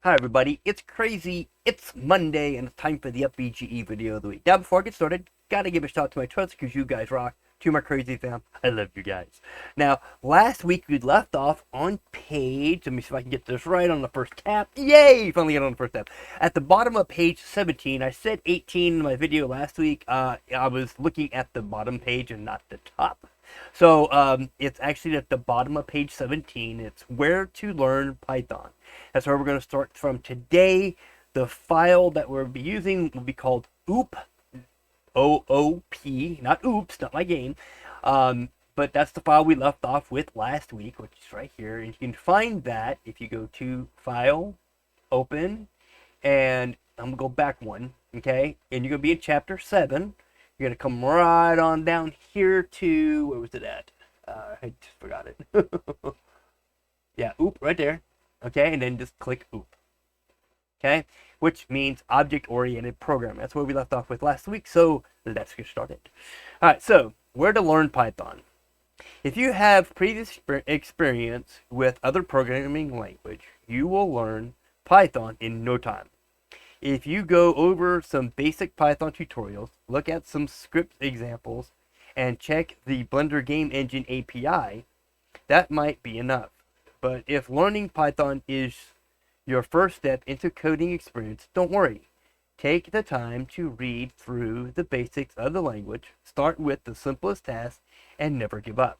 Hi everybody, it's crazy, it's Monday, and it's time for the UPBGE video of the week. Now before I get started, gotta give a shout out to my trust because you guys rock. To my crazy fam, I love you guys. Now, last week we left off on page, let me see if I can get this right on the first tab. Yay! Finally got on the first tab. At the bottom of page 17, I said 18 in my video last week. I was looking at the bottom page and not the top. So it's actually at the bottom of page 17. It's where to learn Python. That's where we're going to start from today. The file that we'll be using will be called oop, O-O-P, not oops, not my game. But that's the file we left off with last week, which is right here. And you can find that if you go to File, Open, and I'm going to go back one, okay? And you're going to be in Chapter 7. You're going to come right on down here to, where was it at? I just forgot it. Yeah, oop, right there. Okay, and then just click oop. Okay, which means object-oriented programming. That's where we left off with last week, so let's get started. All right, so where to learn Python. If you have previous experience with other programming language, you will learn Python in no time. If you go over some basic Python tutorials, look at some script examples, and check the Blender Game Engine API, that might be enough. But if learning Python is your first step into coding experience, don't worry. Take the time to read through the basics of the language, start with the simplest task, and never give up.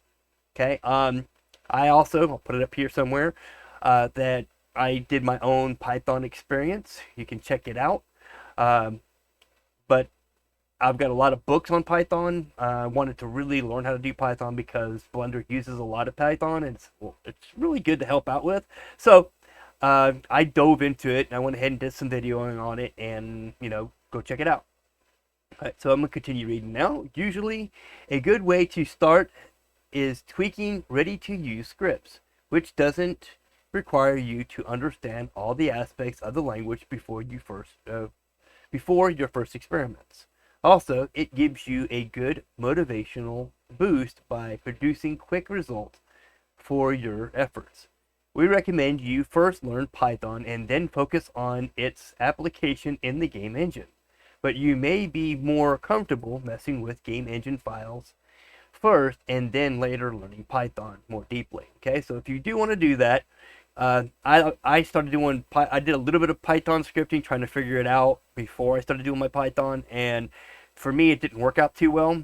Okay, I also, I'll put it up here somewhere, that I did my own Python experience. You can check it out. But I've got a lot of books on Python. I wanted to really learn how to do Python because Blender uses a lot of Python, and it's really good to help out with. So I dove into it, and I went ahead and did some videoing on it, and, go check it out. All right, so I'm going to continue reading now. Usually, a good way to start is tweaking ready-to-use scripts, which doesn't require you to understand all the aspects of the language before your first experiments. Also, it gives you a good motivational boost by producing quick results for your efforts. We recommend you first learn Python and then focus on its application in the game engine. But you may be more comfortable messing with game engine files first and then later learning Python more deeply. Okay, so if you do want to do that, I started doing, I did a little bit of Python scripting, trying to figure it out before I started doing my Python, and for me it didn't work out too well.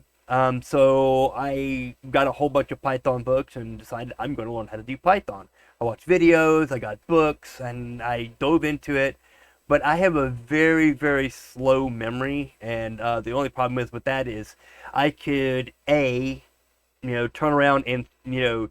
So I got a whole bunch of Python books and decided I'm going to learn how to do Python. I watched videos, I got books, and I dove into it. But I have a very, very slow memory, and the only problem is with that is I could turn around and do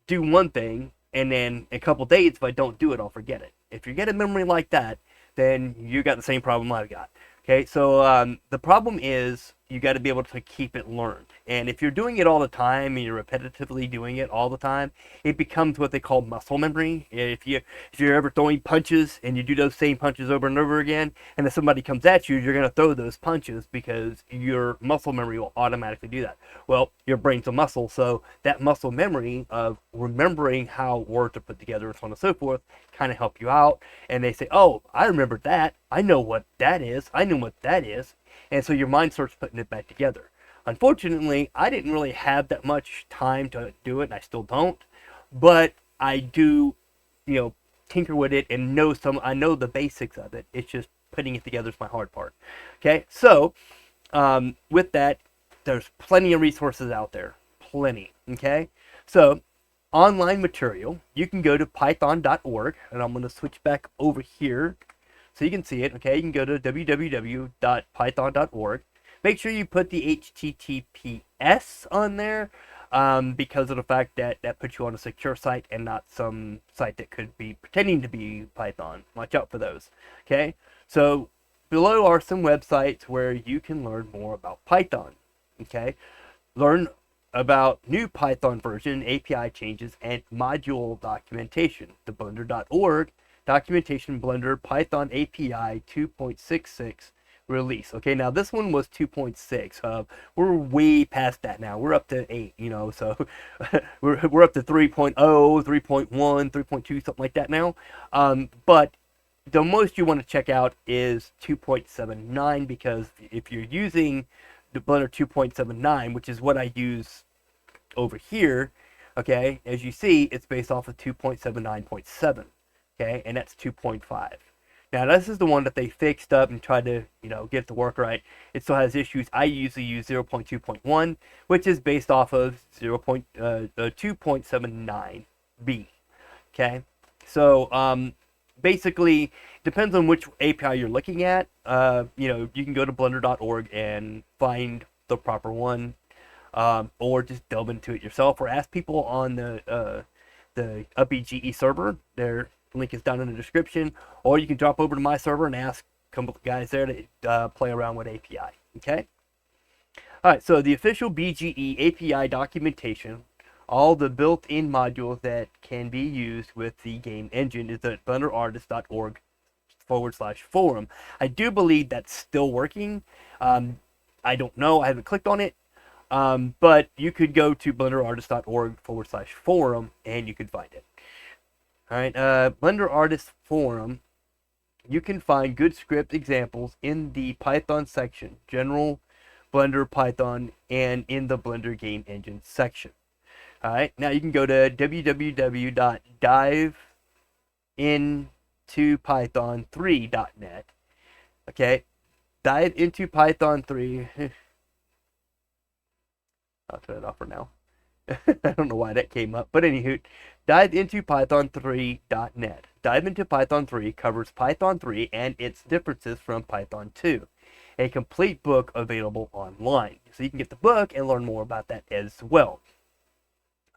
one thing, and then in a couple days, if I don't do it, I'll forget it. If you get a memory like that, then you got the same problem I've got. Okay, so the problem is you got to be able to keep it learned. And if you're doing it all the time and you're repetitively doing it all the time, it becomes what they call muscle memory. If you're ever throwing punches and you do those same punches over and over again, and if somebody comes at you, you're going to throw those punches because your muscle memory will automatically do that. Well, your brain's a muscle, so that muscle memory of remembering how words are put together and so on and so forth kind of help you out. And they say, oh, I remembered that. I know what that is. I know what that is. And so your mind starts putting it back together. Unfortunately, I didn't really have that much time to do it, and I still don't. But I do, tinker with it and I know the basics of it. It's just putting it together is my hard part. Okay, so with that, there's plenty of resources out there. Plenty, okay? So online material, you can go to python.org, and I'm going to switch back over here so you can see it. Okay, you can go to www.python.org. Make sure you put the HTTPS on there because of the fact that that puts you on a secure site and not some site that could be pretending to be Python. Watch out for those. Okay, so below are some websites where you can learn more about Python. Okay, learn about new Python version, API changes, and module documentation. The blender.org documentation, Blender Python API 2.66 release. Okay, now this one was 2.6. We're way past that now. We're up to 8, so we're up to 3.0, 3.1, 3.2, something like that now. But the most you want to check out is 2.79, because if you're using the Blender 2.79, which is what I use over here, okay, as you see, it's based off of 2.79.7, okay, and that's 2.5. Now, this is the one that they fixed up and tried to, get it to work right. It still has issues. I usually use 0.2.1, which is based off of 2.79B, okay? So, basically, depends on which API you're looking at. You can go to blender.org and find the proper one, or just delve into it yourself, or ask people on the UPBGE server. Their link is down in the description, or you can drop over to my server and ask a couple of guys there to play around with API. Okay. All right. So the official BGE API documentation, all the built-in modules that can be used with the game engine, is at blenderartist.org/forum. I do believe that's still working. I don't know. I haven't clicked on it. But you could go to blenderartist.org/forum and you could find it. All right, Blender Artist Forum, you can find good script examples in the Python section, General, Blender, Python, and in the Blender Game Engine section. All right, now you can go to www.diveinitopython3.net. Okay, dive into Python 3. I'll turn it off for now. I don't know why that came up, but anywho, dive into python3.net. Dive into Python 3 covers Python 3 and its differences from Python 2. A complete book available online. So you can get the book and learn more about that as well.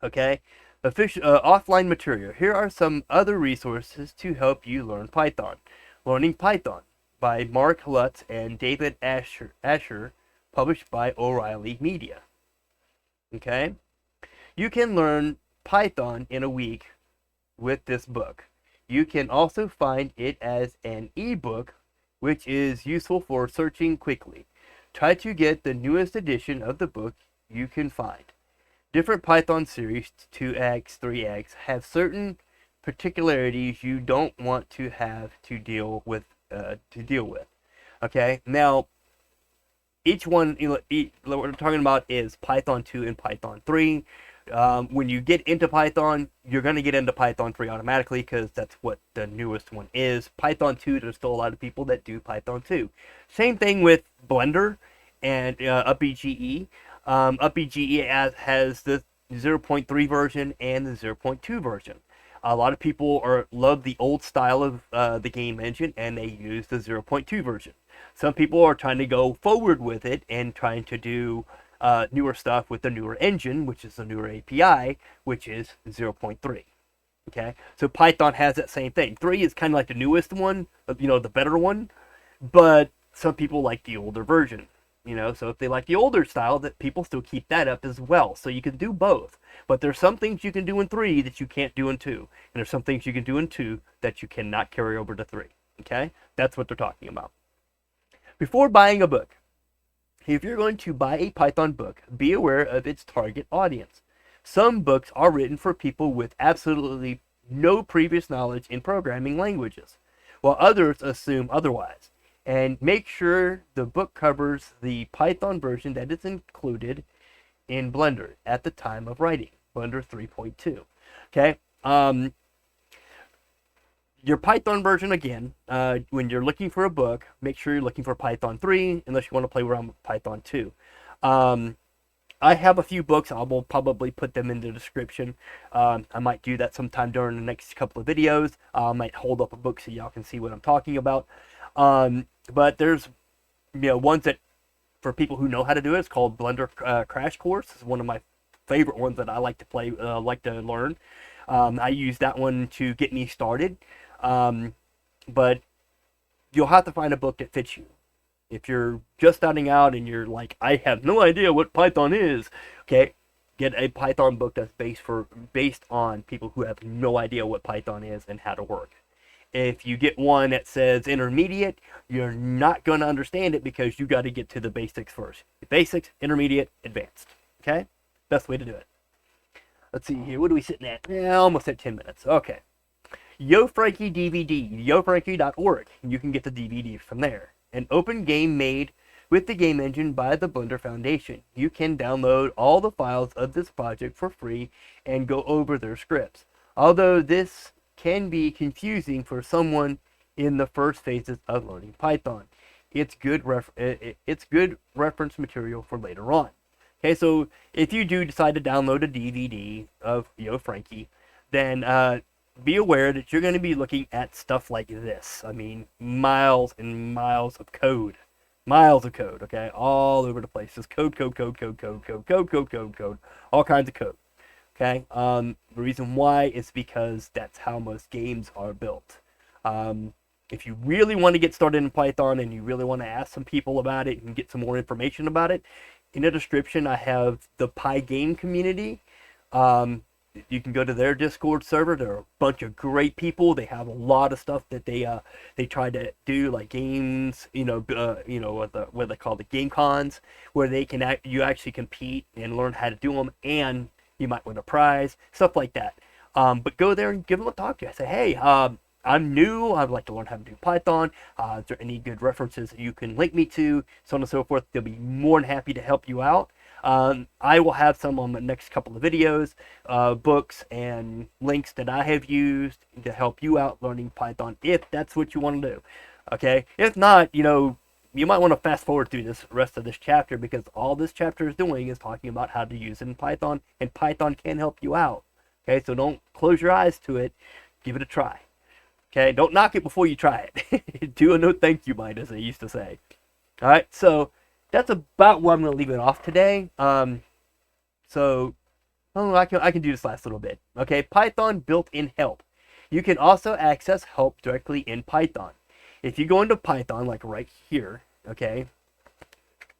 Okay, offline material. Here are some other resources to help you learn Python. Learning Python by Mark Lutz and David Asher, published by O'Reilly Media. Okay, you can learn Python in a week with this book. You can also find it as an ebook, which is useful for searching quickly. Try to get the newest edition of the book you can find. Different Python series, 2x, 3x, have certain particularities you don't want to have to deal with. Okay, now each one, what we're talking about is Python 2 and Python 3. When you get into Python, you're going to get into Python 3 automatically because that's what the newest one is. Python 2, there's still a lot of people that do Python 2. Same thing with Blender and UPBGE. UPBGE has the 0.3 version and the 0.2 version. A lot of people love the old style of the game engine, and they use the 0.2 version. Some people are trying to go forward with it and trying to do newer stuff with the newer engine, which is the newer API, which is 0.3. Okay, so Python has that same thing. 3 is kind of like the newest one, the better one, but some people like the older version. So if they like the older style, that people still keep that up as well. So you can do both. But there's some things you can do in 3 that you can't do in 2. And there's some things you can do in 2 that you cannot carry over to 3. Okay? That's what they're talking about. Before buying a book, if you're going to buy a Python book, be aware of its target audience. Some books are written for people with absolutely no previous knowledge in programming languages, while others assume otherwise. And make sure the book covers the Python version that is included in Blender at the time of writing, Blender 3.2. Okay, your Python version, again, when you're looking for a book, make sure you're looking for Python 3, unless you want to play around with Python 2. I have a few books. I will probably put them in the description. I might do that sometime during the next couple of videos. I might hold up a book so y'all can see what I'm talking about. But there's, ones that, for people who know how to do it, it's called Blender Crash Course. It's one of my favorite ones that I like to play, like to learn. I use that one to get me started. But you'll have to find a book that fits you. If you're just starting out and you're like, I have no idea what Python is, okay, get a Python book that's based on people who have no idea what Python is and how to work. If you get one that says intermediate, you're not going to understand it because you got to get to the basics first. Basics, intermediate, advanced. Okay? Best way to do it. Let's see here. What are we sitting at? Yeah, almost at 10 minutes. Okay. YoFrankie DVD, yofrankie.org. You can get the DVD from there. An open game made with the game engine by the Blender Foundation. You can download all the files of this project for free and go over their scripts. Although this can be confusing for someone in the first phases of learning Python, it's good reference material for later on. Okay, so if you do decide to download a DVD of YoFrankie, then be aware that you're going to be looking at stuff like this. I mean, miles and miles of code. Miles of code, okay? All over the place. Just code, all kinds of code. Okay? The reason why is because that's how most games are built. If you really want to get started in Python and you really want to ask some people about it and get some more information about it, in the description I have the Pygame community. You can go to their Discord server. They're a bunch of great people. They have a lot of stuff that they try to do, like games, what they call the game cons, where you actually compete and learn how to do them, and you might win a prize, stuff like that. But go there and give them a talk to. I say, hey, I'm new. I'd like to learn how to do Python. Is there any good references that you can link me to? So on and so forth. They'll be more than happy to help you out. I will have some on the next couple of videos, books, and links that I have used to help you out learning Python, if that's what you want to do. Okay? If not, you might want to fast forward through this rest of this chapter, because all this chapter is doing is talking about how to use it in Python, and Python can help you out. Okay? So don't close your eyes to it. Give it a try. Okay? Don't knock it before you try it. Do a no thank you mind, as they used to say. Alright, so that's about where I'm going to leave it off today. I can do this last little bit. Okay, Python built-in help. You can also access help directly in Python. If you go into Python, like right here, okay,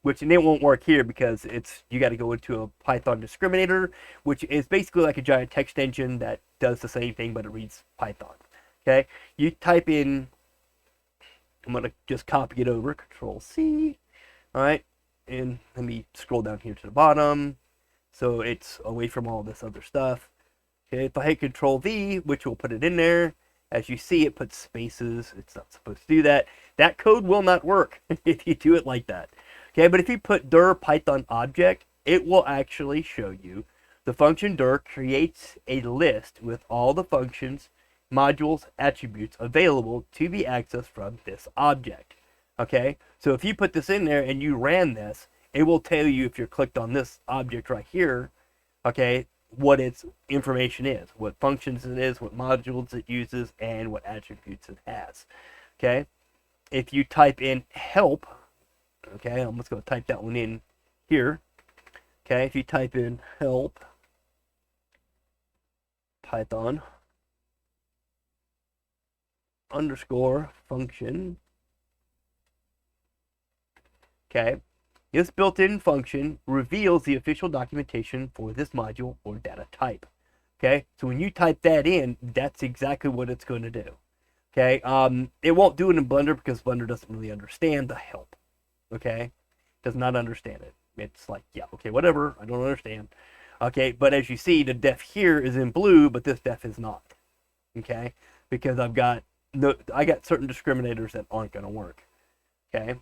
which it won't work here because you got to go into a Python discriminator, which is basically like a giant text engine that does the same thing, but it reads Python. Okay, you type in, I'm going to just copy it over, Control-C. Alright, and let me scroll down here to the bottom, so it's away from all this other stuff. Okay, if I hit Control-V, which will put it in there, as you see, it puts spaces. It's not supposed to do that. That code will not work if you do it like that. Okay, but if you put dir Python object, it will actually show you the function dir creates a list with all the functions, modules, attributes available to be accessed from this object. Okay, so if you put this in there and you ran this, it will tell you, if you're clicked on this object right here, okay, what its information is, what functions it is, what modules it uses, and what attributes it has. Okay, if you type in help, okay, I'm just going to type that one in here. Okay, if you type in help Python underscore function, okay, this built-in function reveals the official documentation for this module or data type. Okay, so when you type that in, that's exactly what it's going to do. Okay, it won't do it in Blender because Blender doesn't really understand the help. Okay, does not understand it. It's like, yeah, okay, whatever, I don't understand. Okay, but as you see, the def here is in blue, but this def is not. Okay, because I got certain discriminators that aren't going to work. Okay.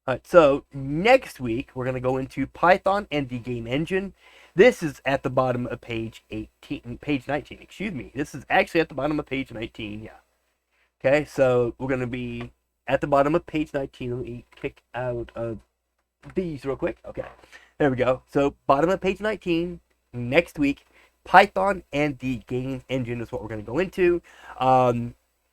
Alright, so next week we're going to go into Python and the game engine. This is at the bottom of page 19, excuse me. This is actually at the bottom of page 19, yeah. Okay, so we're going to be at the bottom of page 19. Let me kick out of these real quick. Okay, there we go. So bottom of page 19, next week, Python and the game engine is what we're going to go into.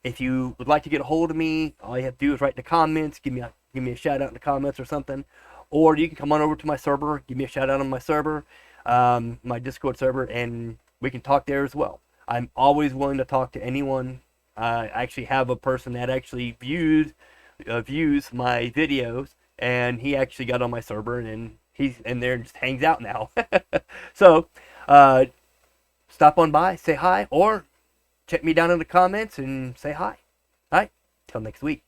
If you would like to get a hold of me, all you have to do is write in the comments, give me a shout out in the comments or something, or you can come on over to my server, give me a shout out on my server, my Discord server, and we can talk there as well. I'm always willing to talk to anyone. I actually have a person that actually views my videos, and he actually got on my server, and he's in there and just hangs out now. So stop on by, say hi, or check me down in the comments and say hi. All right, till next week.